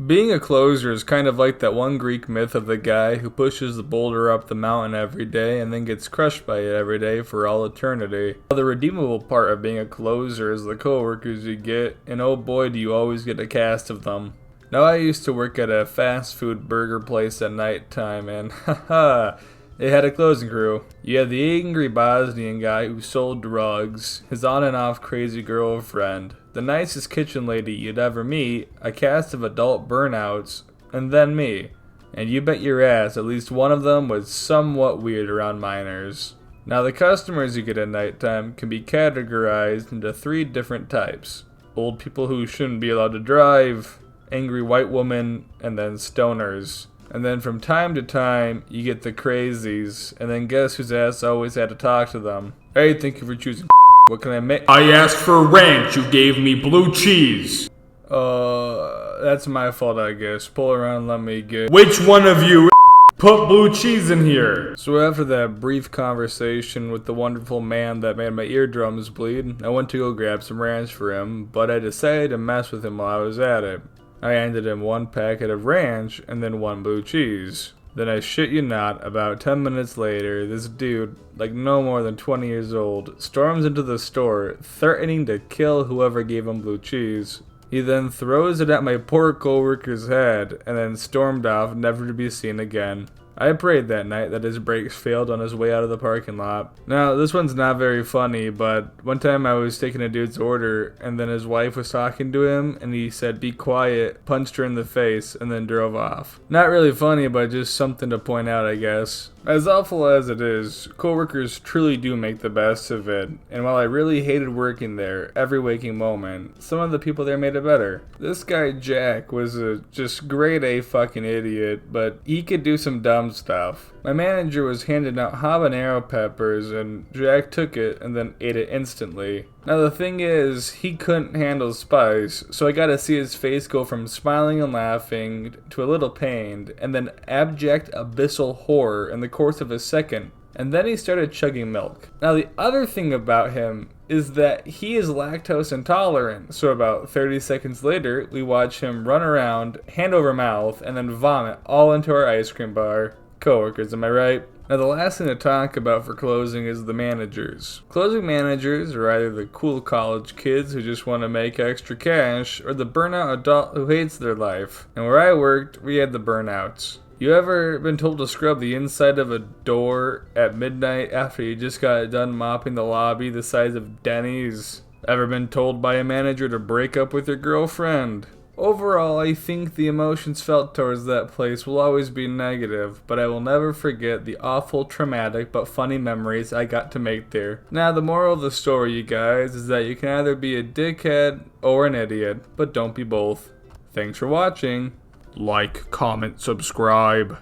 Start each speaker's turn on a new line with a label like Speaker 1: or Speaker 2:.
Speaker 1: Being a closer is kind of like that one Greek myth of the guy who pushes the boulder up the mountain every day and then gets crushed by it every day for all eternity. The redeemable part of being a closer is the coworkers you get, and oh boy do you always get a cast of them. Now I used to work at a fast food burger place at night time and haha, it had a closing crew. You had the angry Bosnian guy who sold drugs, his on and off crazy girlfriend, the nicest kitchen lady you'd ever meet, a cast of adult burnouts, and then me. And you bet your ass at least one of them was somewhat weird around minors. Now the customers you get at nighttime can be categorized into 3 different types. Old people who shouldn't be allowed to drive, angry white women, and then stoners. And then from time to time, you get the crazies, and then guess whose ass always had to talk to them? Hey, thank you for choosing. What can I make?
Speaker 2: I asked for ranch, you gave me blue cheese.
Speaker 1: That's my fault, I guess. Pull around, let me get.
Speaker 2: Which one of you put blue cheese in here?
Speaker 1: So after that brief conversation with the wonderful man that made my eardrums bleed, I went to go grab some ranch for him, but I decided to mess with him while I was at it. I handed him 1 packet of ranch and then 1 blue cheese. Then I shit you not, about 10 minutes later, this dude, like no more than 20 years old, storms into the store, threatening to kill whoever gave him blue cheese. He then throws it at my poor coworker's head, and then stormed off, never to be seen again. I prayed that night that his brakes failed on his way out of the parking lot. Now, this one's not very funny, but one time I was taking a dude's order, and then his wife was talking to him, and he said, "Be quiet," punched her in the face, and then drove off. Not really funny, but just something to point out, I guess. As awful as it is, coworkers truly do make the best of it, and while I really hated working there every waking moment, some of the people there made it better. This guy Jack was a just grade A fucking idiot, but he could do some dumb stuff. My manager was handing out habanero peppers, and Jack took it and then ate it instantly. Now the thing is, he couldn't handle spice, so I got to see his face go from smiling and laughing to a little pained, and then abject abyssal horror in the course of a second. And then he started chugging milk. Now the other thing about him is that he is lactose intolerant, so about 30 seconds later, we watch him run around, hand over mouth, and then vomit all into our ice cream bar. Coworkers, am I right? Now the last thing to talk about for closing is the managers. Closing managers are either the cool college kids who just want to make extra cash, or the burnout adult who hates their life. And where I worked, we had the burnouts. You ever been told to scrub the inside of a door at midnight after you just got done mopping the lobby the size of Denny's? Ever been told by a manager to break up with your girlfriend? Overall, I think the emotions felt towards that place will always be negative, but I will never forget the awful, traumatic, but funny memories I got to make there. Now, the moral of the story, you guys, is that you can either be a dickhead or an idiot, but don't be both. Thanks for watching.
Speaker 2: Like, comment, subscribe.